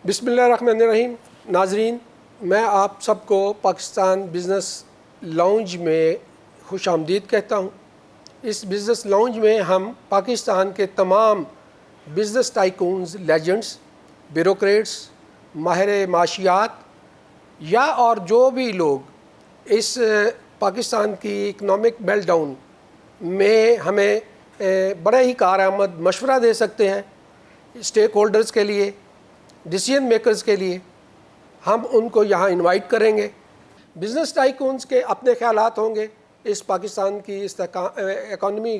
بسم اللہ الرحمن الرحیم. ناظرین، میں آپ سب کو پاکستان بزنس لاؤنج میں خوش آمدید کہتا ہوں. اس بزنس لاؤنج میں ہم پاکستان کے تمام بزنس ٹائکونز، لیجنڈز، بیوروکریٹس، ماہر معاشیات یا اور جو بھی لوگ اس پاکستان کی اکنامک میلٹ ڈاؤن میں ہمیں بڑے ہی کارآمد مشورہ دے سکتے ہیں، اسٹیک ہولڈرز کے لیے، ڈیسیژن میکرز کے لیے، ہم ان کو یہاں انوائٹ کریں گے. بزنس ٹائکونز کے اپنے خیالات ہوں گے اس پاکستان کی اکانومی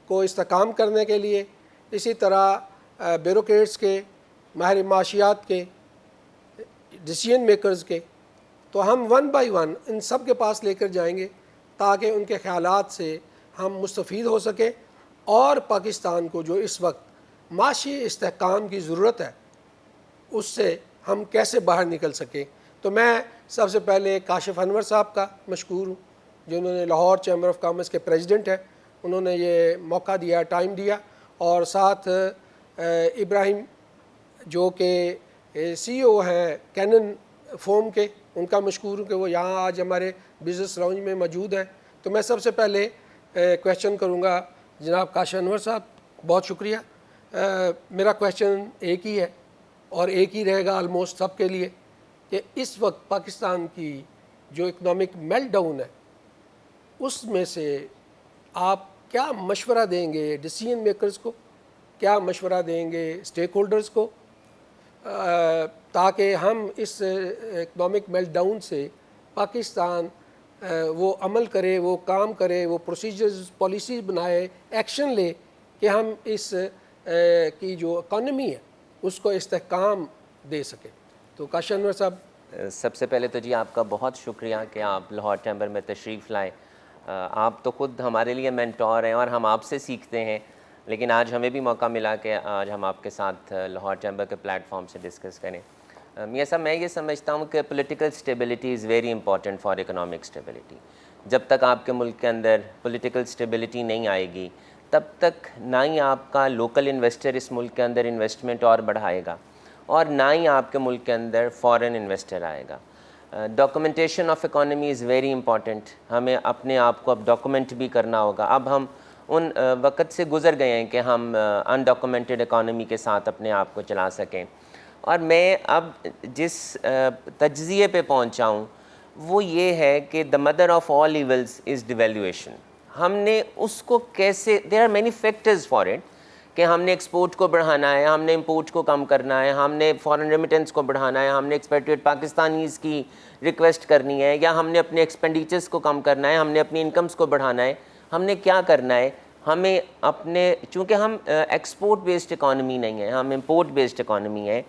کو استحکام کرنے کے لیے. اسی طرح بیوروکریٹس کے، ماہر معاشیات کے، ڈیسیژن میکرز کے. تو ہم ون بائی ون ان سب کے پاس لے کر جائیں گے تاکہ ان کے خیالات سے ہم مستفید ہو سکیں اور پاکستان کو جو اس وقت معاشی استحکام کی ضرورت ہے اس سے ہم کیسے باہر نکل سکیں. تو میں سب سے پہلے کاشف انور صاحب کا مشکور ہوں جنہوں نے لاہور چیمبر آف کامرس کے پریزیڈنٹ ہیں. انہوں نے یہ موقع دیا، ٹائم دیا، اور ساتھ ابراہیم جو کہ سی او ہیں کینن فوم کے، ان کا مشکور ہوں کہ وہ یہاں آج ہمارے بزنس لاؤنج میں موجود ہیں. تو میں سب سے پہلے کویشچن کروں گا جناب کاشف انور صاحب. بہت شکریہ. میرا کویشچن ایک ہی ہے اور ایک ہی رہے گا آلموسٹ سب کے لیے، کہ اس وقت پاکستان کی جو اکنامک میلٹ ڈاؤن ہے اس میں سے آپ کیا مشورہ دیں گے ڈیسیژن میکرز کو، کیا مشورہ دیں گے اسٹیک ہولڈرز کو، تاکہ ہم اس اکنامک میلٹ ڈاؤن سے پاکستان وہ عمل کرے، وہ کام کرے، وہ پروسیجرز، پالیسیز بنائے، ایکشن لے کہ ہم اس کی جو اکانومی ہے اس کو استحکام دے سکیں. تو کاشف انور صاحب. سب سے پہلے تو جی آپ کا بہت شکریہ کہ آپ لاہور چیمبر میں تشریف لائے. آپ تو خود ہمارے لیے مینٹور ہیں اور ہم آپ سے سیکھتے ہیں، لیکن آج ہمیں بھی موقع ملا کہ آج ہم آپ کے ساتھ لاہور چیمبر کے پلیٹ فارم سے ڈسکس کریں. میاں صاحب، میں یہ سمجھتا ہوں کہ political stability is very important for economic stability. جب تک آپ کے ملک کے اندر پولیٹیکل اسٹیبلٹی نہیں آئے گی تب تک نہ ہی آپ کا لوکل انویسٹر اس ملک کے اندر انویسٹمنٹ اور بڑھائے گا اور نہ ہی آپ کے ملک کے اندر فارن انویسٹر آئے گا. Documentation of economy is very important. ہمیں اپنے آپ کو اب ڈاکومنٹ بھی کرنا ہوگا. اب ہم ان وقت سے گزر گئے ہیں کہ ہم انڈاکومنٹڈ اکانومی کے ساتھ اپنے آپ کو چلا سکیں. اور میں اب جس تجزیے پہ پہنچا ہوں وہ یہ ہے کہ the mother of all evils is devaluation. ہم نے اس کو کیسے، there are many factors for it, کہ ہم نے ایکسپورٹ کو بڑھانا ہے، ہم نے امپورٹ کو کم کرنا ہے، ہم نے فارن ریمیٹنس کو بڑھانا ہے، ہم نے ایکسپیٹریٹ پاکستانیز کی ریکویسٹ کرنی ہے، یا ہم نے اپنے ایکسپینڈیچرز کو کم کرنا ہے، ہم نے اپنی انکمز کو بڑھانا ہے. ہم نے کیا کرنا ہے؟ ہمیں اپنے، چونکہ ہم ایکسپورٹ بیسڈ اکانومی نہیں ہے، ہم امپورٹ بیسڈ اکانومی ہے،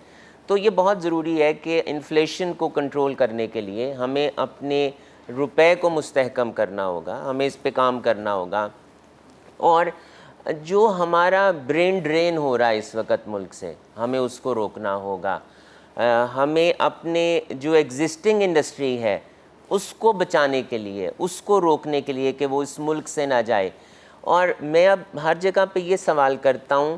تو یہ بہت ضروری ہے کہ انفلیشن کو کنٹرول کرنے کے لیے ہمیں اپنے روپے کو مستحکم کرنا ہوگا، ہمیں اس پہ کام کرنا ہوگا. اور جو ہمارا برین ڈرین ہو رہا ہے اس وقت ملک سے، ہمیں اس کو روکنا ہوگا. ہمیں اپنے جو ایگزسٹنگ انڈسٹری ہے اس کو بچانے کے لیے، اس کو روکنے کے لیے کہ وہ اس ملک سے نہ جائے. اور میں اب ہر جگہ پہ یہ سوال کرتا ہوں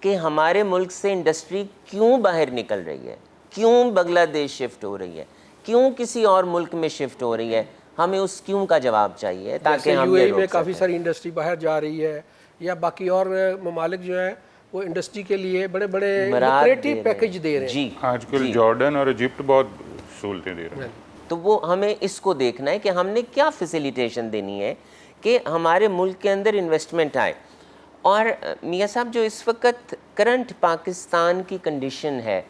کہ ہمارے ملک سے انڈسٹری کیوں باہر نکل رہی ہے، کیوں بنگلہ دیش شفٹ ہو رہی ہے، کیوں کسی اور ملک میں شفٹ ہو رہی ہے؟ ہمیں اس کیوں کا جواب چاہیے تاکہ ہم یو اے یہ میں روک کافی سکیں. ساری انڈسٹری باہر جا رہی ہے، یا باقی اور ممالک جو ہیں وہ انڈسٹری کے لیے بڑے بڑے لوکریٹو پیکج دے رہے ہیں. جی آج کل جارڈن اور ایجپٹ بہت سہولتیں دے رہے ہیں. تو وہ ہمیں اس کو دیکھنا ہے کہ ہم نے کیا فیسیلیٹیشن دینی ہے کہ ہمارے ملک کے اندر انویسٹمنٹ آئے. اور میاں صاحب، جو اس وقت کرنٹ پاکستان کی کنڈیشن ہے،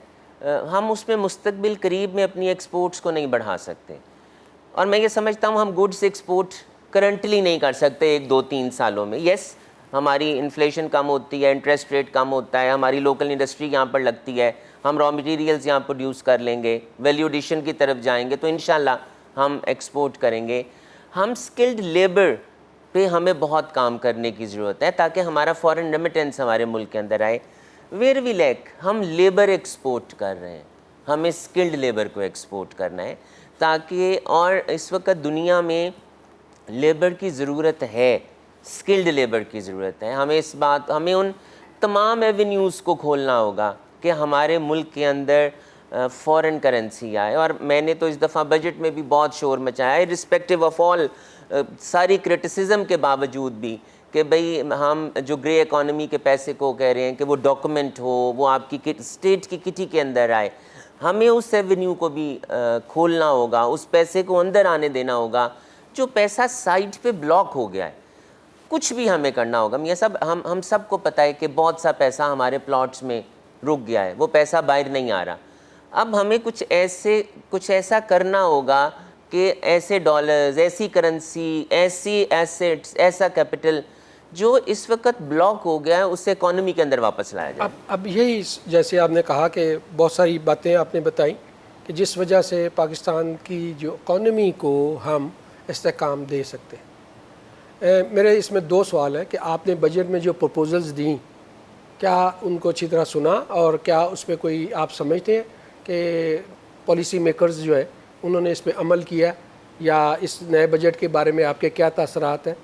ہم اس میں مستقبل قریب میں اپنی ایکسپورٹس کو نہیں بڑھا سکتے. اور میں یہ سمجھتا ہوں ہم گڈس ایکسپورٹ کرنٹلی نہیں کر سکتے 1-2-3 سالوں میں. یس، ہماری انفلیشن کم ہوتی ہے، انٹرسٹ ریٹ کم ہوتا ہے، ہماری لوکل انڈسٹری یہاں پر لگتی ہے، ہم را مٹیریلز یہاں پروڈیوس کر لیں گے، ویلیو ایڈیشن کی طرف جائیں گے تو انشاءاللہ ہم ایکسپورٹ کریں گے. ہم سکلڈ لیبر پہ ہمیں بہت کام کرنے کی ضرورت ہے تاکہ ہمارا فارن ریمیٹنس ہمارے ملک کے اندر آئے. ویئر وی لیک، ہم لیبر ایکسپورٹ کر رہے ہیں، ہمیں سکلڈ لیبر کو ایکسپورٹ کرنا ہے تاکہ، اور اس وقت دنیا میں لیبر کی ضرورت ہے، سکلڈ لیبر کی ضرورت ہے. ہمیں ان تمام ایونیوز کو کھولنا ہوگا کہ ہمارے ملک کے اندر فورن کرنسی آئے. اور میں نے تو اس دفعہ بجٹ میں بھی بہت شور مچایا ہے رسپیکٹو آف آل ساری کرٹیسزم کے باوجود بھی کہ بھئی ہم جو گرے اکانومی کے پیسے کو کہہ رہے ہیں کہ وہ ڈاکومنٹ ہو, وہ آپ کی اسٹیٹ کی کٹی کے اندر آئے. ہمیں اس ایونیو کو بھی کھولنا ہوگا, اس پیسے کو اندر آنے دینا ہوگا جو پیسہ سائٹ پہ بلاک ہو گیا ہے. کچھ بھی ہمیں کرنا ہوگا. یہ سب ہم سب کو پتہ ہے کہ بہت سا پیسہ ہمارے پلاٹس میں رک گیا ہے, وہ پیسہ باہر نہیں آ رہا. اب ہمیں کچھ ایسا کرنا ہوگا کہ ایسے ڈالرز, ایسی کرنسی, ایسی ایسیٹس, ایسا کیپٹل جو اس وقت بلاک ہو گیا ہے اسے اکانومی کے اندر واپس لایا جائے. اب یہی جیسے آپ نے کہا کہ بہت ساری باتیں آپ نے بتائیں کہ جس وجہ سے پاکستان کی جو اکانومی کو ہم استحکام دے سکتے ہیں. میرے اس میں دو سوال ہیں کہ آپ نے بجٹ میں جو پروپوزلز دیں کیا ان کو اچھی طرح سنا, اور کیا اس پہ کوئی آپ سمجھتے ہیں کہ پالیسی میکرز جو ہے انہوں نے اس پہ عمل کیا, یا اس نئے بجٹ کے بارے میں آپ کے کیا تاثرات ہیں؟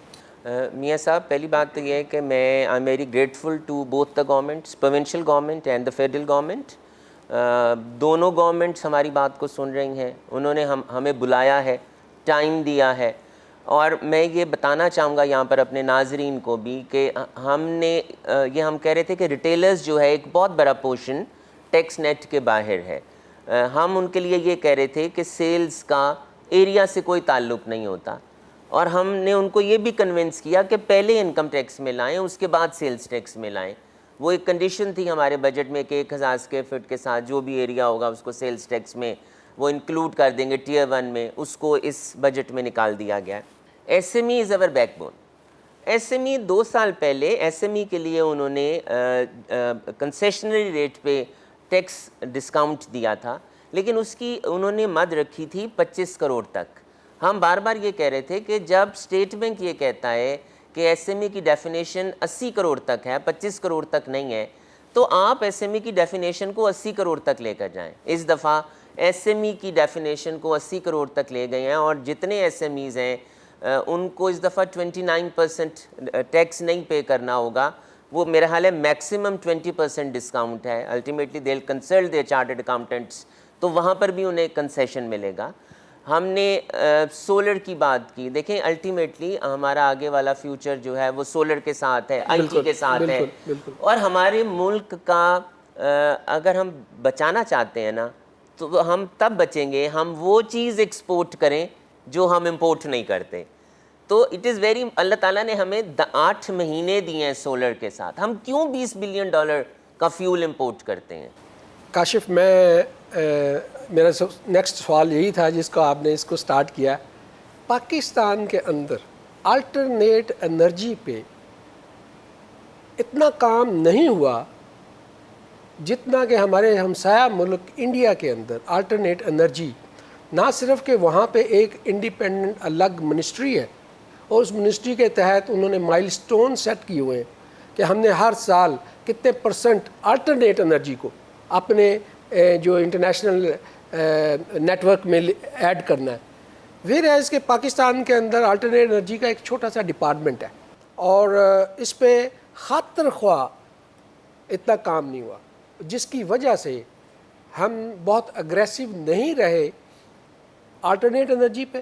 میاں صاحب, پہلی بات تو یہ ہے کہ میں I am very grateful to both the governments, provincial government and the federal government. دونوں گورنمنٹس ہماری بات کو سن رہی ہیں, انہوں نے ہمیں بلایا ہے, ٹائم دیا ہے. اور میں یہ بتانا چاہوں گا یہاں پر اپنے ناظرین کو بھی کہ ہم کہہ رہے تھے کہ ریٹیلرز جو ہے ایک بہت بڑا پورشن ٹیکس نیٹ کے باہر ہے. ہم ان کے لیے یہ کہہ رہے تھے کہ سیلز کا ایریا سے کوئی تعلق نہیں ہوتا, اور ہم نے ان کو یہ بھی کنونس کیا کہ پہلے انکم ٹیکس میں لائیں, اس کے بعد سیلز ٹیکس میں لائیں. وہ ایک کنڈیشن تھی ہمارے بجٹ میں کہ 1000 اسکوائر فٹ کے ساتھ جو بھی ایریا ہوگا اس کو سیلز ٹیکس میں وہ انکلوڈ کر دیں گے ٹیئر 1 میں. اس کو اس بجٹ میں نکال دیا گیا. S M E is over backbone. S M E 2 سال پہلے ایس ایم ای کے لیے انہوں نے کنسیشنری ریٹ پہ ٹیکس ڈسکاؤنٹ دیا تھا, لیکن اس کی انہوں نے مد رکھی تھی 25 کروڑ تک. ہم بار بار یہ کہہ رہے تھے کہ جب اسٹیٹ بینک یہ کہتا ہے کہ ایس ایم ای کی ڈیفینیشن 80 کروڑ تک ہے, 25 کروڑ تک نہیں ہے, تو آپ ایس ایم ای کی ڈیفینیشن کو 80 کروڑ تک لے کر جائیں. اس دفعہ ایس ایم ای کی ڈیفینیشن کو 80 کروڑ تک لے گئے ہیں, اور جتنے ایس ایم ایز ہیں ان کو اس دفعہ 29% ٹیکس نہیں پے کرنا ہوگا. وہ میرا حال ہے میکسیمم 20% ڈسکاؤنٹ ہے. Ultimately they will consult their chartered accountants, تو وہاں پر بھی انہیں کنسیشن ملے گا. ہم نے سولر کی بات کی. دیکھیں الٹیمیٹلی ہمارا آگے والا فیوچر جو ہے وہ سولر کے ساتھ ہے, آئی ٹی کے ساتھ ہے. اور ہمارے ملک کا اگر ہم بچانا چاہتے ہیں نا تو ہم تب بچیں گے ہم وہ چیز ایکسپورٹ کریں جو ہم امپورٹ نہیں کرتے. تو اٹ از ویری, اللہ تعالیٰ نے ہمیں 8 مہینے دیے ہیں سولر کے ساتھ, ہم کیوں $20 بلین کا فیول امپورٹ کرتے ہیں؟ کاشف, میرا نیکسٹ سوال یہی تھا جس کو آپ نے اس کو سٹارٹ کیا. پاکستان کے اندر الٹرنیٹ انرجی پہ اتنا کام نہیں ہوا جتنا کہ ہمارے ہمسایہ ملک انڈیا کے اندر الٹرنیٹ انرجی. نہ صرف کہ وہاں پہ ایک انڈیپینڈنٹ الگ منسٹری ہے, اور اس منسٹری کے تحت انہوں نے مائل سٹون سیٹ کیے ہوئے ہیں کہ ہم نے ہر سال کتنے % الٹرنیٹ انرجی کو اپنے جو انٹرنیشنل نیٹ ورک میں ایڈ کرنا ہے. ویئر ایز کہ پاکستان کے اندر الٹرنیٹ انرجی کا ایک چھوٹا سا ڈپارٹمنٹ ہے, اور اس پہ خاطر خواہ اتنا کام نہیں ہوا, جس کی وجہ سے ہم بہت اگریسو نہیں رہے الٹرنیٹ انرجی پہ.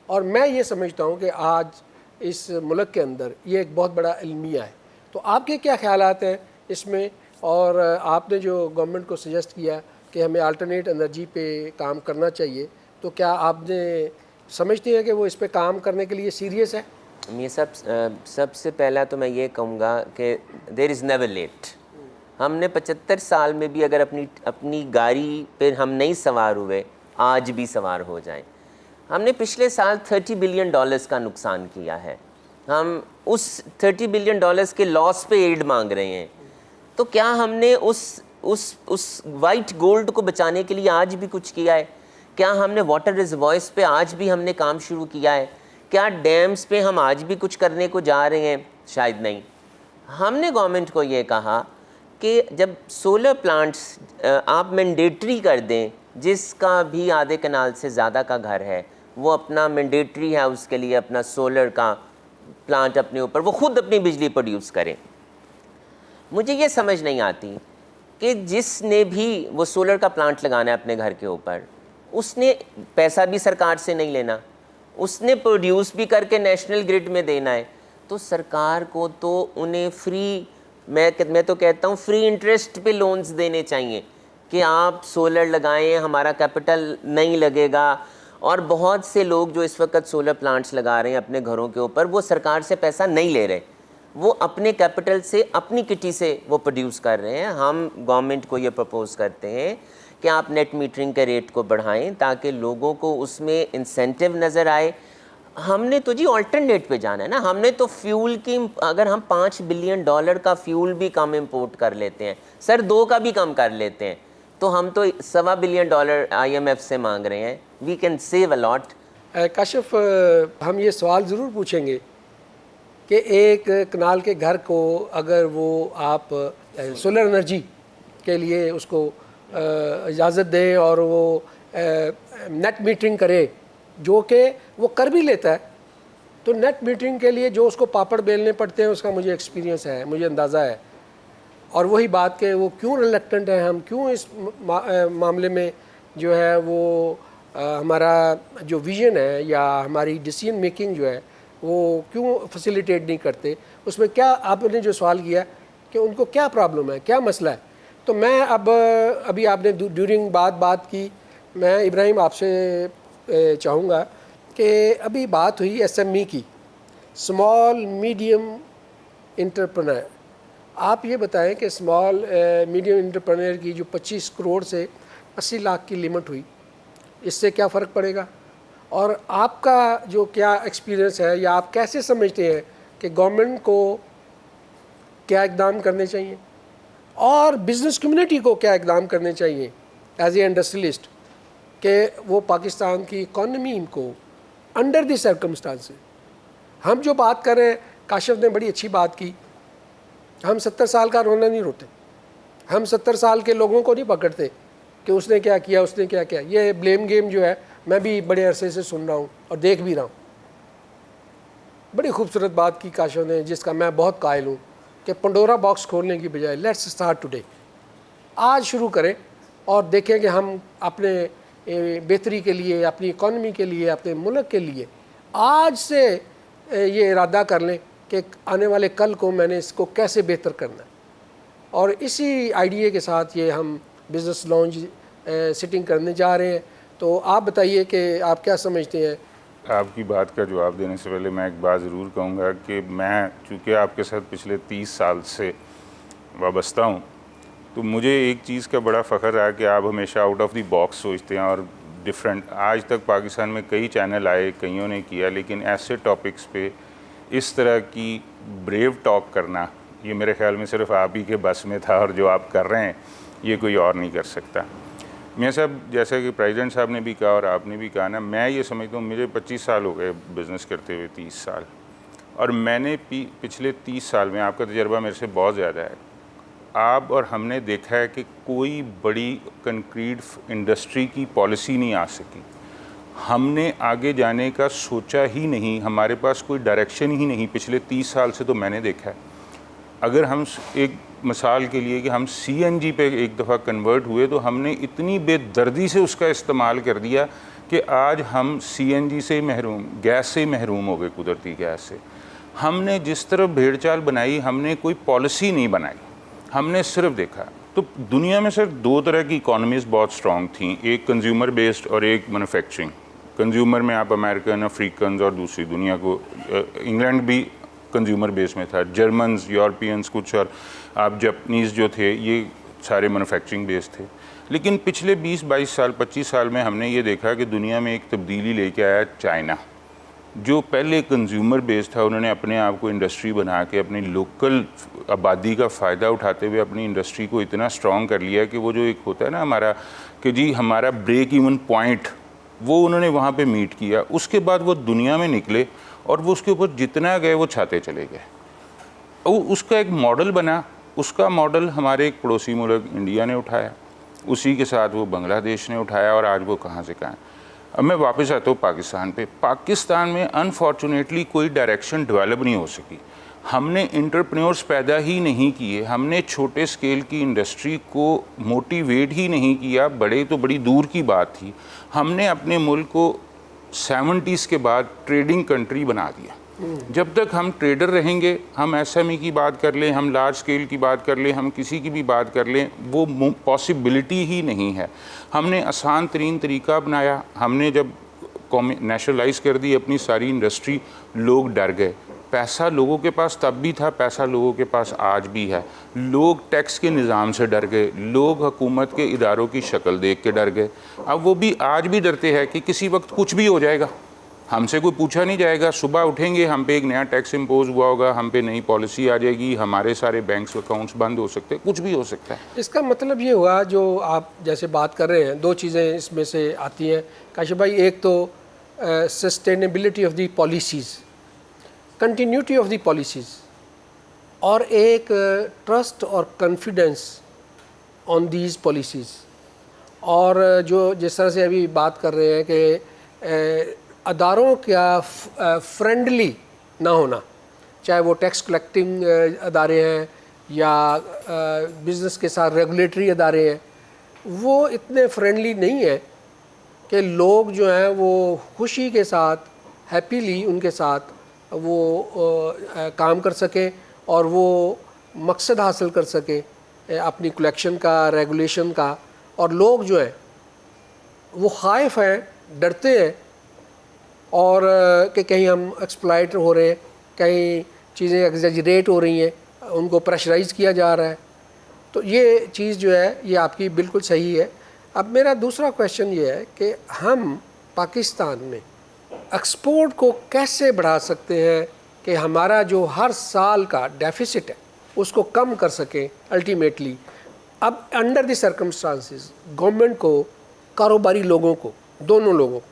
اور میں یہ سمجھتا ہوں کہ آج اس ملک کے اندر یہ ایک بہت بڑا المیہ ہے. تو آپ کے کیا خیالات ہیں اس میں؟ اور آپ نے جو گورنمنٹ کو سجیسٹ کیا کہ ہمیں الٹرنیٹ انرجی پہ کام کرنا چاہیے, تو کیا آپ نے سمجھتے ہیں کہ وہ اس پہ کام کرنے کے لیے سیریس ہے؟ یہ سب سے پہلا تو میں یہ کہوں گا کہ دیر از نیور لیٹ. ہم نے 75 سال میں بھی اگر اپنی گاڑی پہ ہم نہیں سوار ہوئے, آج بھی سوار ہو جائیں. ہم نے پچھلے سال $30 بلین کا نقصان کیا ہے. ہم اس $30 بلین کے لاس پہ ایڈ مانگ رہے ہیں. تو کیا ہم نے اس وائٹ گولڈ کو بچانے کے لیے آج بھی کچھ کیا ہے؟ کیا ہم نے واٹر ریزروائرز پہ آج بھی ہم نے کام شروع کیا ہے؟ کیا ڈیمز پہ ہم آج بھی کچھ کرنے کو جا رہے ہیں؟ شاید نہیں. ہم نے گورنمنٹ کو یہ کہا کہ جب سولر پلانٹس آپ مینڈیٹری کر دیں, جس کا بھی آدھے کنال سے زیادہ کا گھر ہے وہ اپنا مینڈیٹری ہے اس کے لیے اپنا سولر کا پلانٹ اپنے اوپر, وہ خود اپنی بجلی پروڈیوس کریں. مجھے یہ سمجھ نہیں آتی کہ جس نے بھی وہ سولر کا پلانٹ لگانا ہے اپنے گھر کے اوپر، اس نے پیسہ بھی سرکار سے نہیں لینا، اس نے پروڈیوس بھی کر کے نیشنل گرڈ میں دینا ہے، تو سرکار کو تو انہیں فری، میں تو کہتا ہوں فری انٹرسٹ پہ لونز دینے چاہیے کہ آپ سولر لگائیں، ہمارا کیپٹل نہیں لگے گا. اور بہت سے لوگ جو اس وقت سولر پلانٹس لگا رہے ہیں اپنے گھروں کے اوپر، وہ سرکار سے پیسہ نہیں لے رہے، وہ اپنے کیپٹل سے، اپنی کٹی سے وہ پروڈیوس کر رہے ہیں. ہم گورنمنٹ کو یہ پرپوز کرتے ہیں کہ آپ نیٹ میٹرنگ کے ریٹ کو بڑھائیں تاکہ لوگوں کو اس میں انسینٹیو نظر آئے. ہم نے تو جی آلٹرنیٹ پہ جانا ہے نا، ہم نے تو فیول کی، اگر ہم $5 بلین کا فیول بھی کم امپورٹ کر لیتے ہیں، سر 2 کا بھی کم کر لیتے ہیں، تو ہم تو $1.25 بلین IMF سے مانگ رہے ہیں. وی کین سیو اے لاٹ. کاشف، ہم یہ سوال ضرور پوچھیں گے کہ ایک کنال کے گھر کو اگر وہ آپ سولر انرجی کے لیے اس کو اجازت دیں اور وہ نیٹ میٹرنگ کرے، جو کہ وہ کر بھی لیتا ہے، تو نیٹ میٹرنگ کے لیے جو اس کو پاپڑ بیلنے پڑتے ہیں اس کا مجھے ایکسپیرینس ہے، مجھے اندازہ ہے. اور وہی بات کہ وہ کیوں ریلیکٹنٹ ہیں، ہم کیوں اس معاملے میں جو ہے وہ ہمارا جو ویژن ہے یا ہماری ڈیسیژن میکنگ جو ہے وہ کیوں فیسیلیٹیٹ نہیں کرتے. اس میں کیا آپ نے جو سوال کیا کہ ان کو کیا پرابلم ہے، کیا مسئلہ ہے، تو میں ابھی آپ نے ڈیورنگ بات کی، میں ابراہیم آپ سے چاہوں گا کہ ابھی بات ہوئی SME کی، اسمال میڈیم انٹرپرنر. آپ یہ بتائیں کہ اسمال میڈیم انٹرپرنر کی جو 25 کروڑ سے 80 لاکھ کی لمٹ ہوئی، اس سے کیا فرق پڑے گا، اور آپ کا جو کیا ایکسپیرینس ہے یا آپ کیسے سمجھتے ہیں کہ گورنمنٹ کو کیا اقدام کرنے چاہیے اور بزنس کمیونٹی کو کیا اقدام کرنے چاہیے ایز اے انڈسٹریلسٹ کہ وہ پاکستان کی اکانومی کو انڈر دی سرکمسٹانس. ہم جو بات کر رہے ہیں، کاشف نے بڑی اچھی بات کی، ہم 70 سال کا رونا نہیں روتے، ہم 70 سال کے لوگوں کو نہیں پکڑتے کہ اس نے کیا کیا، اس نے کیا کیا. یہ بلیم گیم جو ہے میں بھی بڑے عرصے سے سن رہا ہوں اور دیکھ بھی رہا ہوں. بڑی خوبصورت بات کی کاشف نے، جس کا میں بہت قائل ہوں کہ پنڈورا باکس کھولنے کی بجائے لیٹس اسٹارٹ ٹوڈے، آج شروع کریں اور دیکھیں کہ ہم اپنے بہتری کے لیے، اپنی اکانومی کے لیے، اپنے ملک کے لیے آج سے یہ ارادہ کر لیں کہ آنے والے کل کو میں نے اس کو کیسے بہتر کرنا ہے. اور اسی آئیڈیا کے ساتھ یہ ہم بزنس لاؤنج سٹنگ کرنے جا رہے ہیں. تو آپ بتائیے کہ آپ کیا سمجھتے ہیں. آپ کی بات کا جواب دینے سے پہلے میں ایک بات ضرور کہوں گا کہ میں چونکہ آپ کے ساتھ پچھلے 30 سال سے وابستہ ہوں، تو مجھے ایک چیز کا بڑا فخر رہا کہ آپ ہمیشہ آؤٹ آف دی باکس سوچتے ہیں اور ڈفرینٹ. آج تک پاکستان میں کئی چینل آئے، کئیوں نے کیا، لیکن ایسے ٹاپکس پہ اس طرح کی بریو ٹاک کرنا یہ میرے خیال میں صرف آپ ہی کے بس میں تھا، اور جو آپ کر رہے ہیں یہ کوئی اور نہیں کر سکتا. میاں صاحب، جیسا کہ پریزیڈنٹ صاحب نے بھی کہا اور آپ نے بھی کہا نا، میں یہ سمجھتا ہوں مجھے 25 سال ہو گئے بزنس کرتے ہوئے، 30 سال، اور میں نے پچھلے 30 سال میں، آپ کا تجربہ میرے سے بہت زیادہ ہے، آپ اور ہم نے دیکھا ہے کہ کوئی بڑی کنکریٹ انڈسٹری کی پالیسی نہیں آ سکی. ہم نے آگے جانے کا سوچا ہی نہیں، ہمارے پاس کوئی ڈائریکشن ہی نہیں پچھلے 30 سال سے. تو میں نے دیکھا ہے، اگر ہم ایک مثال کے لیے کہ ہم CNG پہ ایک دفعہ کنورٹ ہوئے تو ہم نے اتنی بے دردی سے اس کا استعمال کر دیا کہ آج ہم CNG سے محروم، گیس سے محروم ہو گئے، قدرتی گیس سے. ہم نے جس طرح بھیڑ چال بنائی، ہم نے کوئی پالیسی نہیں بنائی، ہم نے صرف دیکھا. تو دنیا میں صرف 2 طرح کی اکانومیز بہت اسٹرانگ تھیں، ایک کنزیومر بیسڈ اور ایک مینوفیکچرنگ. کنزیومر میں آپ امریکن، افریقنز اور دوسری دنیا کو، انگلینڈ بھی کنزیومر بیس میں تھا، جرمنز، یورپینز کچھ، اور آپ جاپنیز جو تھے یہ سارے مینوفیکچرنگ بیس تھے. لیکن پچھلے 20-22 سال 25 سال میں ہم نے یہ دیکھا کہ دنیا میں ایک تبدیلی لے کے آیا چائنا، جو پہلے کنزیومر بیس تھا. انہوں نے اپنے آپ کو انڈسٹری بنا کے اپنی لوکل آبادی کا فائدہ اٹھاتے ہوئے اپنی انڈسٹری کو اتنا اسٹرانگ کر لیا کہ وہ جو ایک ہوتا ہے نا ہمارا کہ جی ہمارا بریک ایون پوائنٹ، وہ انہوں نے وہاں پہ میٹ کیا. اس کے بعد وہ دنیا میں نکلے اور وہ اس کے اوپر جتنا گئے وہ چھاتے چلے گئے. اس کا ایک ماڈل بنا، اس کا ماڈل ہمارے ایک پڑوسی ملک انڈیا نے اٹھایا، اسی کے ساتھ وہ بنگلہ دیش نے اٹھایا، اور آج وہ کہاں سے کہاں. اب میں واپس آتا ہوں پاکستان پہ. پاکستان میں انفارچونیٹلی کوئی ڈائریکشن ڈیولپ نہیں ہو سکی. ہم نے انٹرپرینورز پیدا ہی نہیں کیے, ہم نے چھوٹے اسکیل کی انڈسٹری کو موٹیویٹ ہی نہیں کیا, بڑے تو بڑی دور کی بات تھی. ہم نے اپنے ملک کو 70s کے بعد ٹریڈنگ کنٹری بنا دیا. جب تک ہم ٹریڈر رہیں گے, ہم ایس ایم ای کی بات کر لیں, ہم لارج اسکیل کی بات کر لیں, ہم کسی کی بھی بات کر لیں, وہ پاسبلٹی ہی نہیں ہے. ہم نے آسان ترین طریقہ اپنایا, ہم نے جب نیشنلائز کر دی اپنی ساری انڈسٹری, لوگ ڈر گئے. پیسہ لوگوں کے پاس تب بھی تھا, پیسہ لوگوں کے پاس آج بھی ہے. لوگ ٹیکس کے نظام سے ڈر گئے, لوگ حکومت کے اداروں کی شکل دیکھ کے ڈر گئے. اب وہ بھی آج بھی ڈرتے ہیں کہ کسی وقت کچھ بھی ہو جائے گا, ہم سے کوئی پوچھا نہیں جائے گا. صبح اٹھیں گے, ہم پہ ایک نیا ٹیکس امپوز ہوا ہوگا, ہم پہ نئی پالیسی آ جائے گی, ہمارے سارے بینکس اکاؤنٹس بند ہو سکتے ہیں, کچھ بھی ہو سکتا ہے. اس کا مطلب یہ ہوا, جو آپ جیسے بات کر رہے ہیں, دو چیزیں اس میں سے آتی ہیں کاشف بھائی. ایک تو sustainability of the policies, continuity of the policies, اور ایک ٹرسٹ اور کانفیڈنس آن دیز پالیسیز. اور جو جس طرح سے ابھی بات کر رہے ہیں کہ اداروں کا فرینڈلی نہ ہونا, چاہے وہ ٹیکس کلیکٹنگ ادارے ہیں یا بزنس کے ساتھ ریگولیٹری ادارے ہیں, وہ اتنے فرینڈلی نہیں ہیں کہ لوگ جو ہیں وہ خوشی کے ساتھ, ہیپیلی ان کے ساتھ وہ کام کر سکیں اور وہ مقصد حاصل کر سکیں اپنی کلیکشن کا, ریگولیشن کا. اور لوگ جو ہیں وہ خائف ہیں, ڈرتے ہیں, اور کہ کہیں ہم ایکسپلائٹ ہو رہے ہیں, کہیں چیزیں ایگزیجریٹ ہو رہی ہیں, ان کو پریشرائز کیا جا رہا ہے. تو یہ چیز جو ہے یہ آپ کی بالکل صحیح ہے. اب میرا دوسرا کویشچن یہ ہے کہ ہم پاکستان میں ایکسپورٹ کو کیسے بڑھا سکتے ہیں کہ ہمارا جو ہر سال کا ڈیفیسٹ ہے اس کو کم کر سکیں الٹیمیٹلی. اب انڈر دی سرکمسٹانسز گورنمنٹ کو, کاروباری لوگوں کو, دونوں لوگوں کو,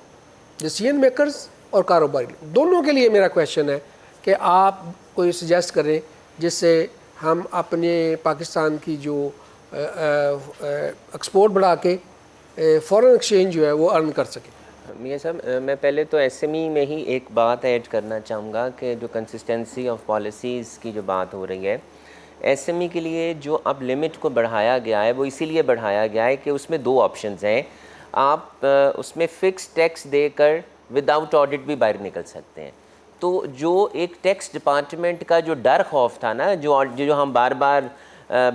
ڈیسیژن میکرز اور کاروباری دونوں کے لیے میرا کویشچن ہے کہ آپ کوئی سجیسٹ کریں جس سے ہم اپنے پاکستان کی جو ایکسپورٹ بڑھا کے فورن ایکسچینج جو ہے وہ ارن کر سکیں. میاں صاحب, میں پہلے تو ایس ایم ای میں ہی ایک بات ایڈ کرنا چاہوں گا کہ جو کنسسٹنسی آف پالیسیز کی جو بات ہو رہی ہے, ایس ایم ای کے لیے جو اب لمٹ کو بڑھایا گیا ہے وہ اسی لیے بڑھایا گیا ہے کہ اس میں دو آپشنز ہیں. آپ اس میں فکس ٹیکس دے کر وداؤٹ آڈٹ بھی باہر نکل سکتے ہیں. تو جو ایک ٹیکس ڈپارٹمنٹ کا جو ڈر خوف تھا نا, جو ہم بار بار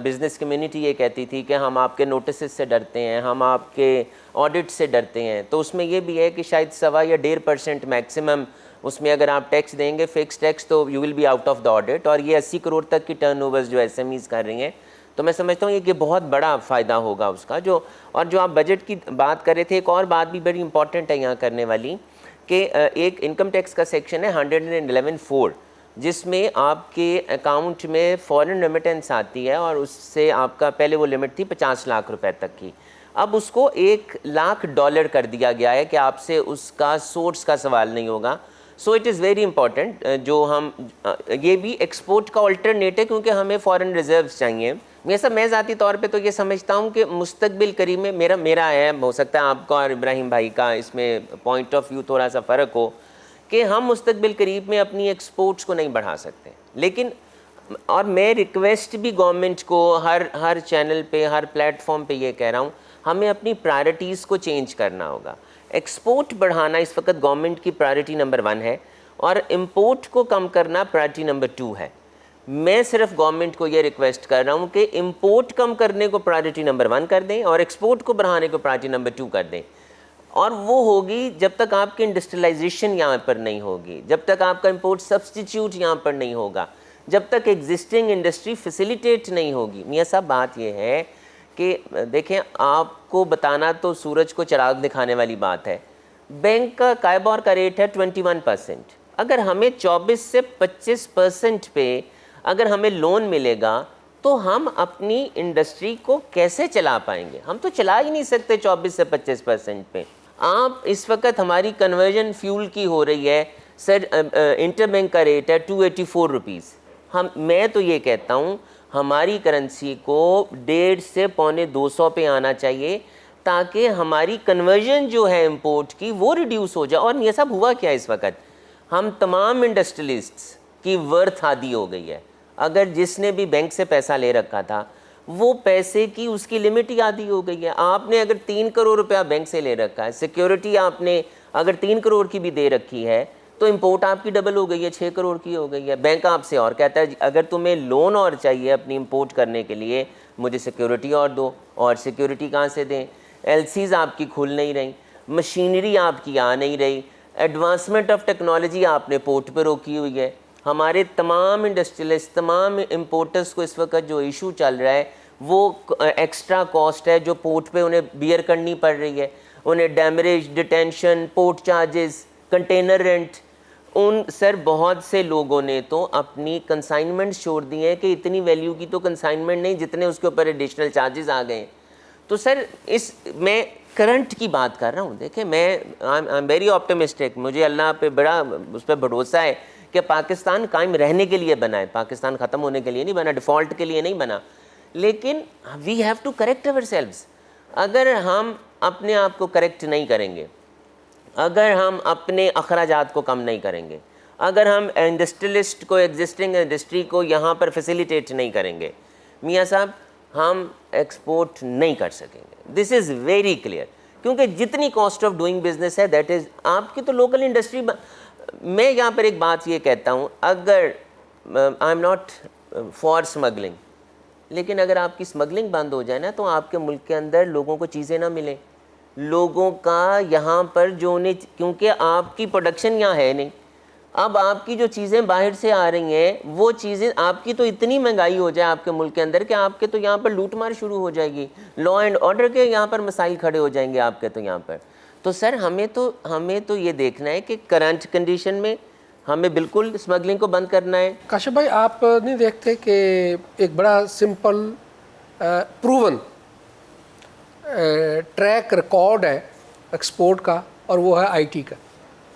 بزنس کمیونٹی یہ کہتی تھی کہ ہم آپ کے نوٹسز سے ڈرتے ہیں, ہم آپ کے آڈٹ سے ڈرتے ہیں, تو اس میں یہ بھی ہے کہ شاید 1.25 یا 1.5% میکسیمم اس میں اگر آپ ٹیکس دیں گے, فکس ٹیکس, تو you will be out of the audit. اور یہ 80 کروڑ تک کی ٹرن اوورز جو ایس ایم ایز کر رہی ہیں, تو میں سمجھتا ہوں کہ بہت بڑا فائدہ ہوگا اس کا. اور جو آپ بجٹ کی بات کر رہے تھے, ایک اور بات بھی بڑی امپورٹنٹ ہے یہاں کرنے والی, کہ ایک انکم ٹیکس کا سیکشن ہے 111(4) جس میں آپ کے اکاؤنٹ میں فورن ریمیٹنس آتی ہے, اور اس سے آپ کا پہلے وہ لمٹ تھی 50 لاکھ روپے تک کی, اب اس کو $1 لاکھ کر دیا گیا ہے کہ آپ سے اس کا سورس کا سوال نہیں ہوگا. So it is very important. جو ہم یہ بھی ایکسپورٹ کا الٹرنیٹ ہے کیونکہ ہمیں فارن ریزروز چاہیے. میں ذاتی طور پہ تو یہ سمجھتا ہوں کہ مستقبل قریب میں میرا ہے, ہو سکتا ہے آپ کا اور ابراہیم بھائی کا اس میں پوائنٹ آف ویو تھوڑا سا فرق ہو, کہ ہم مستقبل قریب میں اپنی ایکسپورٹس کو نہیں بڑھا سکتے. لیکن اور میں ریکویسٹ بھی گورنمنٹ کو ہر چینل پہ, ہر پلیٹ فارم پہ یہ کہہ رہا ہوں, ہمیں اپنی پرائرٹیز کو چینج کرنا ہوگا. ایکسپورٹ بڑھانا اس وقت گورنمنٹ کی پرائرٹی نمبر 1 ہے, اور امپورٹ کو کم کرنا پرائرٹی نمبر 2 ہے. میں صرف گورنمنٹ کو یہ ریکویسٹ کر رہا ہوں کہ امپورٹ کم کرنے کو پرائرٹی نمبر 1 کر دیں, اور ایکسپورٹ کو بڑھانے کو پرائرٹی نمبر 2 کر دیں. اور وہ ہوگی جب تک آپ کی انڈسٹریلائزیشن یہاں پر نہیں ہوگی, جب تک آپ کا امپورٹ سبسٹیچیوٹ یہاں پر نہیں ہوگا, جب تک ایگزسٹنگ انڈسٹری فیسیلیٹیٹ نہیں ہوگی. میاں صاحب بات یہ ہے کہ دیکھیں, آپ کو بتانا تو سورج کو چراغ دکھانے والی بات ہے. بینک کا کائبور کا ریٹ ہے 21%. اگر ہمیں 24 سے 25% پہ اگر ہمیں لون ملے گا تو ہم اپنی انڈسٹری کو کیسے چلا پائیں گے؟ ہم تو چلا ہی نہیں سکتے 24 سے 25% پہ. آپ اس وقت ہماری کنورژن فیول کی ہو رہی ہے سر, انٹر بینک کا ریٹ ہے 284 روپیز. میں تو یہ کہتا ہوں ہماری کرنسی کو 150 سے 250 پہ آنا چاہیے, تاکہ ہماری کنورژن جو ہے امپورٹ کی وہ ریڈیوس ہو جائے. اور یہ سب ہوا کیا اس وقت, ہم تمام انڈسٹریلسٹس کی ورتھ آدھی ہو گئی ہے. اگر جس نے بھی بینک سے پیسہ لے رکھا تھا وہ پیسے کی اس کی لمٹ ہی آدھی ہو گئی ہے. آپ نے اگر 3 کروڑ روپیہ بینک سے لے رکھا ہے, سیکیورٹی آپ نے اگر 3 کروڑ کی بھی دے رکھی ہے, تو امپورٹ آپ کی ڈبل ہو گئی ہے, 6 کروڑ کی ہو گئی ہے. بینک آپ سے اور کہتا ہے اگر تمہیں لون اور چاہیے اپنی امپورٹ کرنے کے لیے, مجھے سیکیورٹی اور دو. اور سیکیورٹی کہاں سے دیں؟ ایل سیز آپ کی کھل نہیں رہی, مشینری آپ کی آ نہیں رہی, ایڈوانسمنٹ آف ٹیکنالوجی آپ نے پورٹ پہ روکی ہوئی ہے. ہمارے تمام انڈسٹریلسٹ, تمام امپورٹرز کو اس وقت جو ایشو چل رہا ہے وہ ایکسٹرا کاسٹ ہے جو پورٹ پہ انہیں بیئر کرنی پڑ رہی ہے. انہیں demurrage, detention, port charges, container rent. Sir بہت سے لوگوں نے تو اپنی کنسائنمنٹ چھوڑ دی ہیں کہ اتنی ویلیو کی تو کنسائنمنٹ نہیں جتنے اس کے اوپر ایڈیشنل چارجز آ گئے ہیں. تو سر میں کرنٹ کی بات کر رہا ہوں. دیکھیں میں آئی ایم ویری آپٹمسٹک, مجھے اللہ پہ بڑا اس پہ بھروسہ ہے کہ پاکستان قائم رہنے کے لیے بنا ہے, پاکستان ختم ہونے کے لیے نہیں بنا, ڈیفالٹ کے لیے نہیں بنا. لیکن we have to correct ourselves. اگر ہم اپنے آپ کو کریکٹ نہیں کریں گے, اگر ہم اپنے اخراجات کو کم نہیں کریں گے, اگر ہم انڈسٹریلسٹ کو, ایگزسٹنگ انڈسٹری کو یہاں پر فیسیلیٹیٹ نہیں کریں گے, میاں صاحب ہم ایکسپورٹ نہیں کر سکیں گے. دس از ویری کلیئر. کیونکہ جتنی کاسٹ آف ڈوئنگ بزنس ہے دیٹ از آپ کی تو لوکل انڈسٹری. میں یہاں پر ایک بات یہ کہتا ہوں, اگر I am not for smuggling, لیکن اگر آپ کی اسمگلنگ بند ہو جائے نا تو آپ کے ملک کے اندر لوگوں کو چیزیں نہ ملیں, لوگوں کا یہاں پر جو انہیں, کیونکہ آپ کی پروڈکشن یہاں ہے نہیں. اب آپ کی جو چیزیں باہر سے آ رہی ہیں وہ چیزیں آپ کی تو اتنی مہنگائی ہو جائے آپ کے ملک کے اندر کہ آپ کے تو یہاں پر لوٹ مار شروع ہو جائے گی, لا اینڈ آرڈر کے یہاں پر مسائل کھڑے ہو جائیں گے آپ کے تو یہاں پر. تو سر ہمیں تو یہ دیکھنا ہے کہ کرنٹ کنڈیشن میں ہمیں بالکل اسمگلنگ کو بند کرنا ہے. کاشف بھائی آپ نہیں دیکھتے کہ ایک بڑا سمپل پروون ٹریک ریکارڈ ہے ایکسپورٹ کا, اور وہ ہے آئی ٹی کا.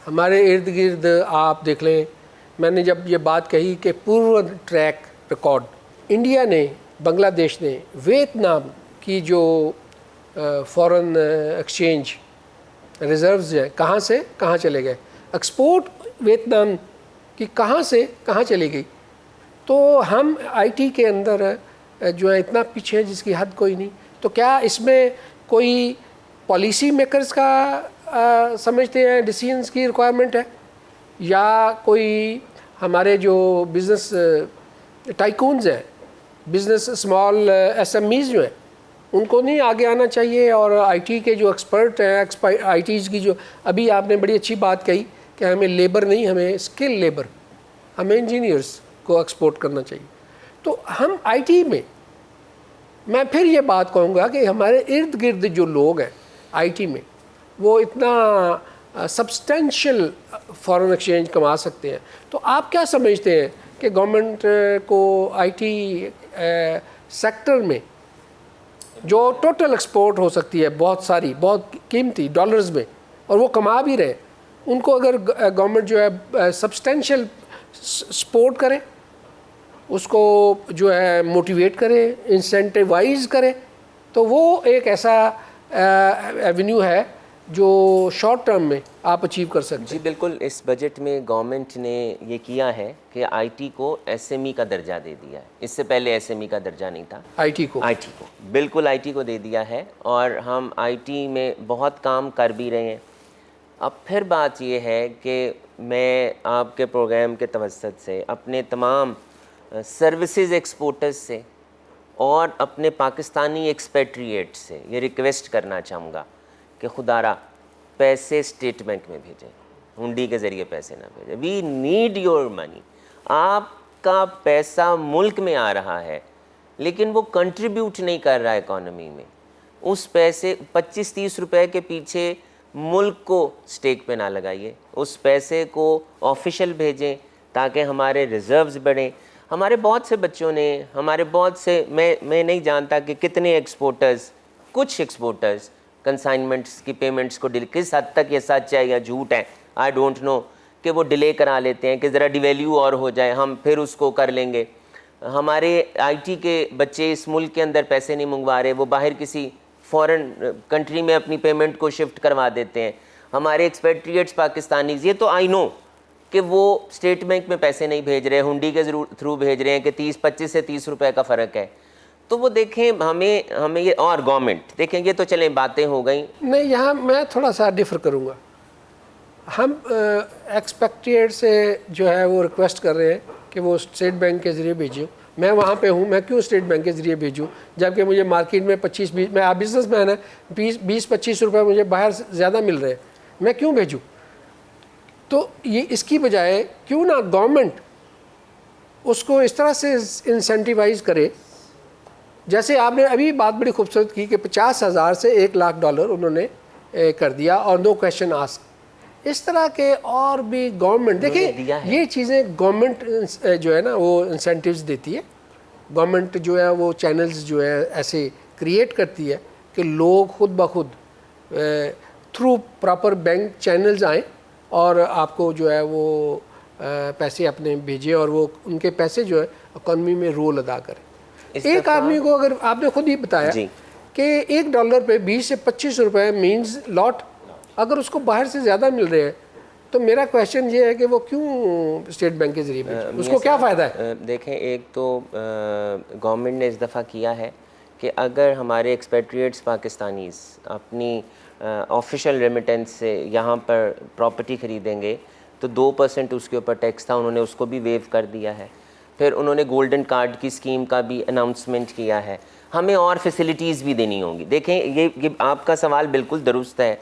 ہمارے ارد گرد آپ دیکھ لیں, میں نے جب یہ بات کہی کہ پروون ٹریک ریکارڈ, انڈیا نے, بنگلہ دیش نے, ویتنام کی جو فورن ایکسچینج ریزروز ہیں کہاں سے کہاں چلے گئے, ایکسپورٹ ویتنام کی کہاں سے کہاں چلی گئی. تو ہم آئی ٹی کے اندر جو ہے اتنا پیچھے جس کی حد کوئی نہیں. تو کیا اس میں کوئی پالیسی میکرز کا سمجھتے ہیں ڈیسیژنس کی ریکوائرمنٹ ہے, یا کوئی ہمارے جو بزنس ٹائکونز ہیں, business small S M Es جو ہیں, ان کو نہیں آگے آنا چاہیے؟ اور آئی ٹی کے جو ایکسپرٹ ہیں, آئی ٹیز کی جو ابھی آپ نے بڑی اچھی بات کہی کہ ہمیں لیبر نہیں, ہمیں اسکل لیبر, ہمیں انجینئرس کو ایکسپورٹ کرنا چاہیے. تو ہم آئی ٹی میں پھر یہ بات کہوں گا کہ ہمارے ارد گرد جو لوگ ہیں آئی ٹی میں, وہ اتنا سبسٹینشیل فارن ایکسچینج کما سکتے ہیں. تو آپ کیا سمجھتے ہیں کہ گورنمنٹ کو آئی ٹی سیکٹر میں جو ٹوٹل ایکسپورٹ ہو سکتی ہے بہت ساری, بہت قیمتی ڈالرز میں, اور وہ کما بھی رہے, ان کو اگر گورنمنٹ جو ہے سبسٹینشیل سپورٹ کرے, اس کو جو ہے موٹیویٹ کرے, انسینٹیوائز کرے, تو وہ ایک ایسا ایونیو ہے جو شارٹ ٹرم میں آپ اچیو کر سکتے ہیں. جی بالکل. اس بجٹ میں گورنمنٹ نے یہ کیا ہے کہ آئی ٹی کو ایس ایم ای کا درجہ دے دیا ہے. اس سے پہلے ایس ایم ای کا درجہ نہیں تھا. آئی ٹی کو بالکل آئی ٹی کو دے دیا ہے, اور ہم آئی ٹی میں بہت کام کر بھی رہے ہیں. اب پھر بات یہ ہے کہ میں آپ کے پروگرام کے توسط سے اپنے تمام سروسز ایکسپورٹرز سے اور اپنے پاکستانی ایکسپیٹریٹ سے یہ ریکویسٹ کرنا چاہوں گا کہ خدا را پیسے اسٹیٹ بینک میں بھیجیں, ہنڈی کے ذریعے پیسے نہ بھیجیں. We need your money. آپ کا پیسہ ملک میں آ رہا ہے لیکن وہ کنٹریبیوٹ نہیں کر رہا ہے اکانومی میں. اس پیسے 25-30 روپے کے پیچھے ملک کو اسٹیک پہ نہ لگائیے, اس پیسے کو آفیشل بھیجیں تاکہ ہمارے ریزروز بڑھیں. ہمارے بہت سے بچوں نے, ہمارے بہت سے, میں نہیں جانتا کہ کتنے ایکسپورٹرز, کچھ ایکسپورٹرز کنسائنمنٹس کی پیمنٹس کو کس حد تک یہ سچ ہے یا جھوٹ ہے, آئی ڈونٹ نو, کہ وہ ڈیلے کرا لیتے ہیں کہ ذرا ڈیویلیو اور ہو جائے ہم پھر اس کو کر لیں گے. ہمارے آئی ٹی کے بچے اس ملک کے اندر پیسے نہیں منگوا رہے, وہ باہر کسی فورن کنٹری میں اپنی پیمنٹ کو شفٹ کروا دیتے ہیں. ہمارے ایکسپیٹریٹس پاکستانیز, یہ تو آئی نو کہ وہ اسٹیٹ بینک میں پیسے نہیں بھیج رہے, ہنڈی کے تھرو بھیج رہے ہیں کہ 25 سے 30 روپے کا فرق ہے. تو وہ دیکھیں ہمیں یہ, اور گورنمنٹ دیکھیں, یہ تو چلیں باتیں ہو گئیں. نہیں, یہاں میں تھوڑا سا ڈفر کروں گا. ہم ایکسپیکٹیڈ سے جو ہے وہ ریکویسٹ کر رہے ہیں کہ وہ اسٹیٹ بینک کے ذریعے بھیجیں. میں وہاں پہ ہوں, میں کیوں اسٹیٹ بینک کے ذریعے بھیجوں جبکہ مجھے مارکیٹ میں 25-20, میں آپ بزنس مین ہیں, 20-25 روپے مجھے باہر زیادہ مل رہے ہیں, میں کیوں بھیجوں؟ تو یہ اس کی بجائے کیوں نہ گورنمنٹ اس کو اس طرح سے انسینٹیوائز کرے, جیسے آپ نے ابھی بات بڑی خوبصورت کی کہ 50,000 سے $1,00,000 انہوں نے کر دیا اور نو کویشچن آسک. اس طرح کے اور بھی گورنمنٹ دیکھیں, یہ چیزیں گورنمنٹ جو ہے نا وہ انسینٹیوز دیتی ہے. گورنمنٹ جو ہے وہ چینلز جو ہے ایسے کریٹ کرتی ہے کہ لوگ خود بخود تھرو پراپر بینک چینلز آئیں اور آپ کو جو ہے وہ پیسے اپنے بھیجیں اور وہ ان کے پیسے جو ہے اکانومی میں رول ادا کریں. ایک آدمی کو, اگر آپ نے خود ہی بتایا کہ $1 پہ 20 سے 25 روپے مینز لاٹ, اگر اس کو باہر سے زیادہ مل رہے ہیں تو میرا کویشچن یہ ہے کہ وہ کیوں اسٹیٹ بینک کے ذریعے بھیجیں, اس کو کیا فائدہ ہے؟ دیکھیں, ایک تو گورنمنٹ نے اس دفعہ کیا ہے کہ اگر ہمارے ایکسپیٹریٹس پاکستانیز اپنی آفیشیل ریمیٹنس سے یہاں پر پراپرٹی خریدیں گے تو 2% اس کے اوپر ٹیکس تھا, انہوں نے اس کو بھی ویو کر دیا ہے. پھر انہوں نے گولڈن کارڈ کی اسکیم کا بھی اناؤنسمنٹ کیا ہے. ہمیں اور فیسلٹیز بھی دینی ہوں گی. دیکھیں, یہ آپ کا سوال بالکل درست ہے.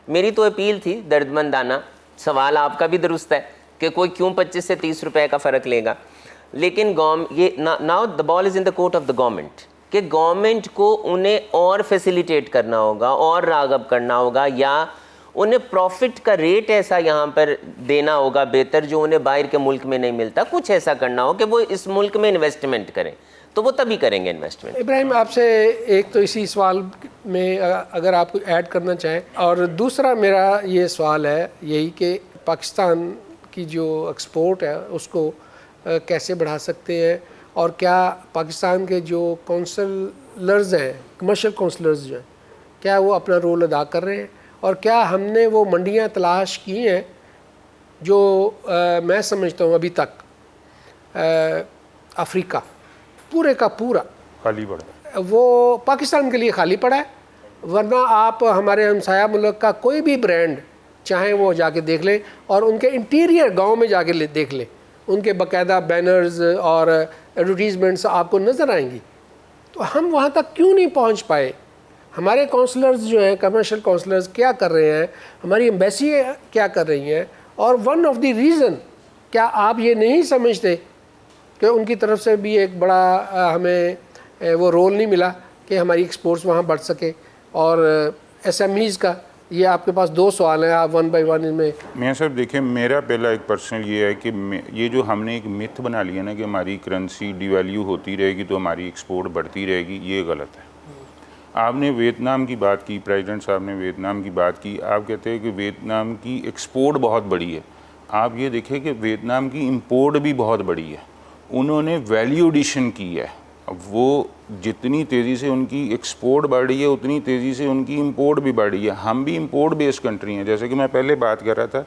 میری تو اپیل تھی دردمندانہ, سوال آپ کا بھی درست ہے کہ کوئی کیوں 25 سے 30 روپے کا فرق لے گا, لیکن یہ now the ball is in the court of the government کہ گورنمنٹ کو انہیں اور فیسیلیٹیٹ کرنا ہوگا اور راغب کرنا ہوگا, یا انہیں پروفٹ کا ریٹ ایسا یہاں پر دینا ہوگا بہتر جو انہیں باہر کے ملک میں نہیں ملتا. کچھ ایسا کرنا ہو کہ وہ اس ملک میں انویسٹمنٹ کریں, تو وہ تبھی کریں گے انویسٹمنٹ. ابراہیم, آپ سے ایک تو اسی سوال میں اگر آپ کو ایڈ کرنا چاہیں, اور دوسرا میرا یہ سوال ہے یہی کہ پاکستان کی جو ایکسپورٹ ہے اس کو کیسے بڑھا سکتے ہیں, اور کیا پاکستان کے جو کونسلرز ہیں, کمرشل کونسلرز جو ہیں, کیا وہ اپنا رول ادا کر رہے ہیں, اور کیا ہم نے وہ منڈیاں تلاش کی ہیں جو میں سمجھتا ہوں ابھی تک افریقہ پورے کا پورا خالی پڑا, وہ پاکستان کے لیے خالی پڑا ہے. ورنہ آپ ہمارے ہمسایہ ملک کا کوئی بھی برانڈ چاہیں وہ جا کے دیکھ لیں, اور ان کے انٹیریئر گاؤں میں جا کے دیکھ لیں, ان کے باقاعدہ بینرز اور ایڈورٹیزمنٹس آپ کو نظر آئیں گی. تو ہم وہاں تک کیوں نہیں پہنچ پائے؟ ہمارے کونسلرز جو ہیں, کمرشل کونسلرز کیا کر رہے ہیں, ہماری ایمبیسی کیا کر رہی ہیں, اور ون آف دی ریزن, کیا آپ یہ نہیں سمجھتے کہ ان کی طرف سے بھی ایک بڑا ہمیں وہ رول نہیں ملا کہ ہماری ایکسپورٹس وہاں بڑھ سکے؟ اور ایس ایم ایز کا, یہ آپ کے پاس 2 سوال ہیں, آپ 1 بائی 1 ان میں. میاں صاحب دیکھیں, میرا پہلا ایک پرسنل یہ ہے کہ یہ جو ہم نے ایک متھ بنا لیا نا کہ ہماری کرنسی ڈی ویلیو ہوتی رہے گی تو ہماری ایکسپورٹ بڑھتی رہے گی, یہ غلط ہے. آپ نے ویتنام کی بات کی, پریزیڈنٹ صاحب نے ویتنام کی بات کی, آپ کہتے ہیں کہ ویتنام کی ایکسپورٹ بہت بڑی ہے. آپ یہ دیکھیں کہ ویتنام کی امپورٹ بھی بہت بڑی ہے. انہوں نے ویلیو ایڈیشن کی ہے. وہ جتنی تیزی سے ان کی ایکسپورٹ بڑھ رہی ہے اتنی تیزی سے ان کی امپورٹ بھی بڑھ رہی ہے. ہم بھی امپورٹ بیس کنٹری ہیں, جیسے کہ میں پہلے بات کر رہا تھا,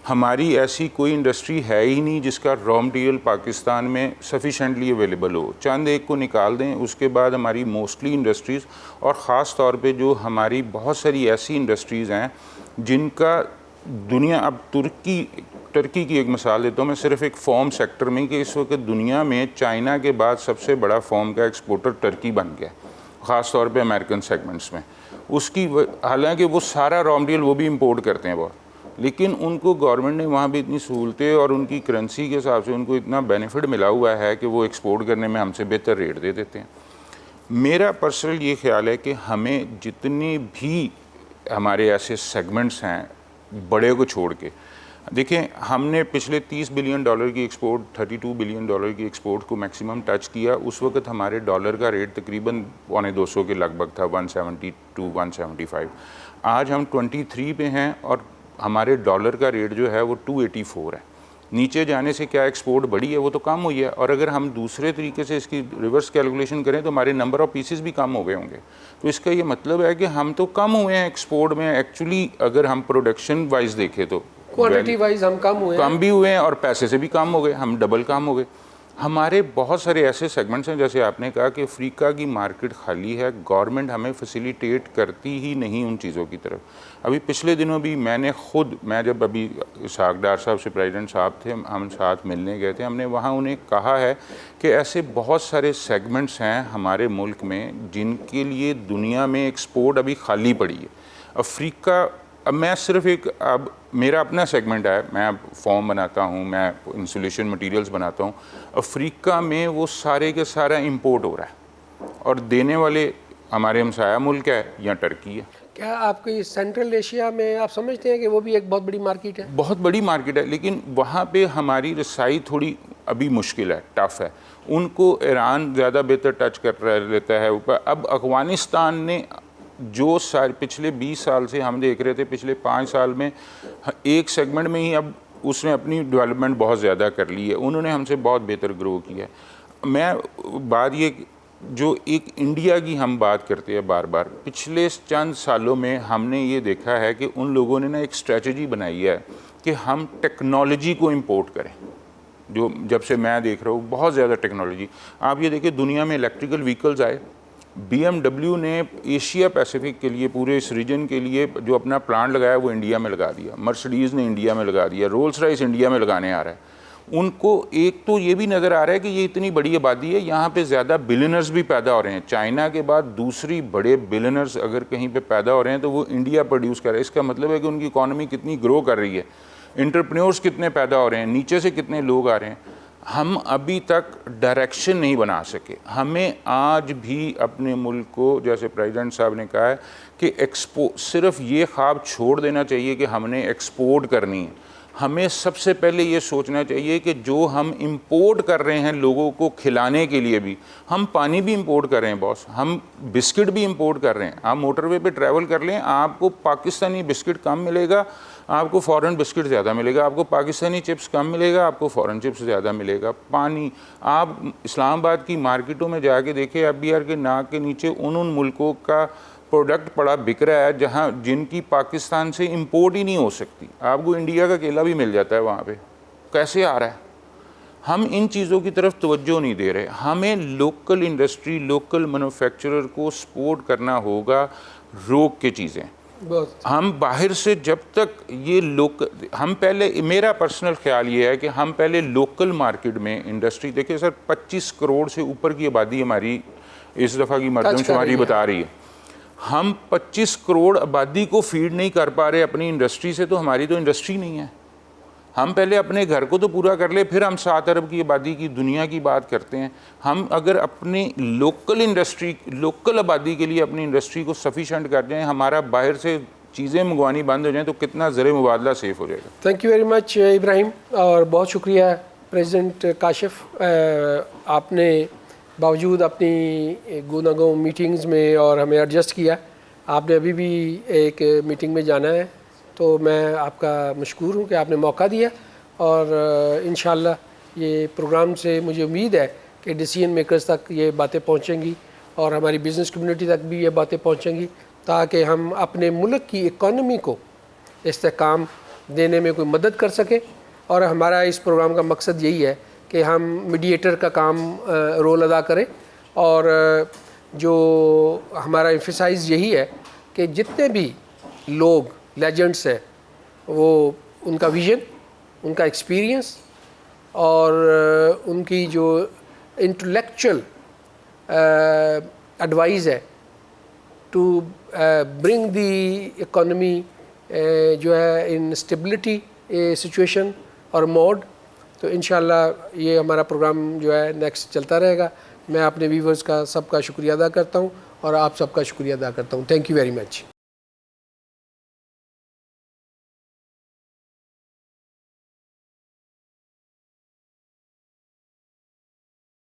ہماری ایسی کوئی انڈسٹری ہے ہی نہیں جس کا را مٹیریل پاکستان میں سفیشینٹلی اویلیبل ہو. چند ایک کو نکال دیں, اس کے بعد ہماری موسٹلی انڈسٹریز, اور خاص طور پہ جو ہماری بہت ساری ایسی انڈسٹریز ہیں جن کا دنیا, اب ترکی کی ایک مثال دیتا ہوں میں صرف ایک فوم سیکٹر میں, کہ اس وقت دنیا میں چائنا کے بعد سب سے بڑا فوم کا ایکسپورٹر ترکی بن گیا, خاص طور پہ امریکن سیگمنٹس میں. اس کی حالانکہ وہ سارا را مٹیریل وہ بھی امپورٹ کرتے ہیں بہت, لیکن ان کو گورنمنٹ نے وہاں بھی اتنی سہولتیں اور ان کی کرنسی کے حساب سے ان کو اتنا بینیفٹ ملا ہوا ہے کہ وہ ایکسپورٹ کرنے میں ہم سے بہتر ریٹ دے دیتے ہیں. میرا پرسنل یہ خیال ہے کہ ہمیں جتنی بھی ہمارے ایسے سیگمنٹس ہیں بڑے کو چھوڑ کے, دیکھیں ہم نے پچھلے $30 بلین کی ایکسپورٹ, $32 بلین کی ایکسپورٹ کو میکسیمم ٹچ کیا. اس وقت ہمارے ڈالر کا ریٹ تقریباً 250 کے لگ بھگ تھا, 172 175. آج ہم 23 پہ ہیں اور ہمارے ڈالر کا ریٹ جو ہے وہ 284 ہے. نیچے جانے سے کیا ایکسپورٹ بڑھی ہے؟ وہ تو کم ہوئی ہے. اور اگر ہم دوسرے طریقے سے اس کی ریورس کیلکولیشن کریں تو ہمارے نمبر آف پیسز بھی کم ہو گئے ہوں گے. تو اس کا یہ مطلب ہے کہ ہم تو کم ہوئے ہیں ایکسپورٹ میں ایکچولی, اگر ہم پروڈکشن وائز دیکھیں تو کوانٹٹی وائز ہم کم ہوئے ہیں، کم بھی ہوئے ہیں اور پیسے سے بھی کم ہو گئے، ہم ڈبل کم ہو گئے. ہمارے بہت سارے ایسے سیگمنٹس ہیں، جیسے آپ نے کہا کہ افریقہ کی مارکیٹ خالی ہے، گورنمنٹ ہمیں فیسیلیٹیٹ کرتی ہی نہیں ان چیزوں کی طرف. ابھی پچھلے دنوں بھی میں جب ابھی اسحاق ڈار صاحب سے پریزیڈنٹ صاحب تھے، ہم ساتھ ملنے گئے تھے، ہم نے وہاں انہیں کہا ہے کہ ایسے بہت سارے سیگمنٹس ہیں ہمارے ملک میں جن کے لیے دنیا میں ایکسپورٹ ابھی خالی پڑی ہے. افریقہ، اب میں صرف اب میرا اپنا سیگمنٹ ہے، میں اب فارم بناتا ہوں، میں انسولیشن مٹیریلز بناتا ہوں. افریقہ میں وہ سارے کے سارا امپورٹ ہو رہا ہے اور دینے والے ہمارے ہمسایہ ملک ہے یا ٹرکی ہے. کیا آپ کی سینٹرل ایشیا میں آپ سمجھتے ہیں کہ وہ بھی ایک بہت بڑی مارکیٹ ہے؟ بہت بڑی مارکیٹ ہے، لیکن وہاں پہ ہماری رسائی تھوڑی ابھی مشکل ہے، ٹف ہے. ان کو ایران زیادہ بہتر ٹچ کر لیتا ہے اوپر. اب افغانستان نے جو پچھلے 20 سال سے ہم دیکھ رہے تھے، پچھلے 5 سال میں ایک سیگمنٹ میں ہی اب اس نے اپنی ڈیولپمنٹ بہت زیادہ کر لی ہے، انہوں نے ہم سے بہت بہتر گرو کیا ہے. میں بات یہ جو ایک انڈیا کی ہم بات کرتے ہیں بار بار، پچھلے چند سالوں میں ہم نے یہ دیکھا ہے کہ ان لوگوں نے ایک اسٹریٹجی بنائی ہے کہ ہم ٹیکنالوجی کو امپورٹ کریں. جو جب سے میں دیکھ رہا ہوں بہت زیادہ ٹیکنالوجی. آپ یہ دیکھیں دنیا میں الیکٹریکل وہیکلز آئے، BMW نے ایشیا پیسیفک کے لیے، پورے اس ریجن کے لیے جو اپنا پلانٹ لگایا وہ انڈیا میں لگا دیا. مرسڈیز نے انڈیا میں لگا دیا، رولس رائس انڈیا میں لگانے آ رہا ہے. ان کو ایک تو یہ بھی نظر آ رہا ہے کہ یہ اتنی بڑی آبادی ہے، یہاں پہ زیادہ بلینرز بھی پیدا ہو رہے ہیں. چائنا کے بعد دوسری بڑے بلینرز اگر کہیں پہ پیدا ہو رہے ہیں تو وہ انڈیا پروڈیوس کر رہا ہے. اس کا مطلب ہے کہ ان کی اکانومی کتنی گرو کر رہی ہے، انٹرپرینورز کتنے پیدا ہو رہے ہیں، نیچے سے کتنے لوگ آ رہے ہیں. ہم ابھی تک ڈائریکشن نہیں بنا سکے. ہمیں آج بھی اپنے ملک کو، جیسے پریزیڈنٹ صاحب نے کہا ہے کہ صرف یہ خواب چھوڑ دینا چاہیے کہ ہم نے ایکسپورٹ کرنی ہے. ہمیں سب سے پہلے یہ سوچنا چاہیے کہ جو ہم امپورٹ کر رہے ہیں لوگوں کو کھلانے کے لیے بھی، ہم پانی بھی امپورٹ کر رہے ہیں باس، ہم بسکٹ بھی امپورٹ کر رہے ہیں. آپ موٹر وے پہ ٹریول کر لیں، آپ کو پاکستانی بسکٹ کم ملے گا، آپ کو فورن بسکٹ زیادہ ملے گا. آپ کو پاکستانی چپس کم ملے گا، آپ کو فورن چپس زیادہ ملے گا. پانی، آپ اسلام آباد کی مارکیٹوں میں جا کے دیکھیں، FBR کے ناک کے نیچے ان ملکوں کا پروڈکٹ پڑا بک رہا ہے جن کی پاکستان سے امپورٹ ہی نہیں ہو سکتی. آپ کو انڈیا کا کیلا بھی مل جاتا ہے وہاں پہ. کیسے آ رہا ہے؟ ہم ان چیزوں کی طرف توجہ نہیں دے رہے. ہمیں لوکل انڈسٹری، لوکل مینوفیکچرر کو سپورٹ کرنا ہوگا، روک کے چیزیں. ہم باہر سے جب تک ہم پہلے، میرا پرسنل خیال یہ ہے کہ ہم پہلے لوکل مارکیٹ میں انڈسٹری، دیکھیں سر 25 کروڑ سے اوپر کی آبادی ہماری اس دفعہ کی مردم شماری بتا رہی ہے. ہم 25 کروڑ آبادی کو فیڈ نہیں کر پا رہے اپنی انڈسٹری سے، تو ہماری تو انڈسٹری نہیں ہے. ہم پہلے اپنے گھر کو تو پورا کر لیں، پھر ہم 7 ارب کی آبادی کی دنیا کی بات کرتے ہیں. ہم اگر اپنی لوکل انڈسٹری، لوکل آبادی کے لیے اپنی انڈسٹری کو سفیشینٹ کر جائیں، ہمارا باہر سے چیزیں منگوانی بند ہو جائیں، تو کتنا زر مبادلہ سیف ہو جائے گا. تھینک یو ویری مچ ابراہیم، اور بہت شکریہ پریزیڈنٹ کاشف. آپ نے باوجود اپنی گوناگوں میٹنگز میں اور ہمیں ایڈجسٹ کیا. آپ نے ابھی بھی ایک میٹنگ میں جانا ہے، تو میں آپ کا مشکور ہوں کہ آپ نے موقع دیا. اور انشاءاللہ یہ پروگرام سے مجھے امید ہے کہ ڈیسیژن میکرز تک یہ باتیں پہنچیں گی اور ہماری بزنس کمیونٹی تک بھی یہ باتیں پہنچیں گی، تاکہ ہم اپنے ملک کی اکانومی کو استحکام دینے میں کوئی مدد کر سکیں. اور ہمارا اس پروگرام کا مقصد یہی ہے کہ ہم میڈیٹر کا رول ادا کریں. اور جو ہمارا ایمفیسائز یہی ہے کہ جتنے بھی لوگ لیجنڈس ہیں، وہ ان کا ویژن، ان کا ایکسپیرینس اور ان کی جو انٹلیکچوئل ایڈوائز ہے ٹو برنگ دی اکانومی جو ہے ان اسٹیبلٹی سچویشن اور موڈ. تو انشاءاللہ یہ ہمارا پروگرام جو ہے نیکسٹ چلتا رہے گا. میں اپنے ویورز کا سب کا شکریہ ادا کرتا ہوں اور آپ سب کا شکریہ ادا کرتا ہوں. Thank you very much.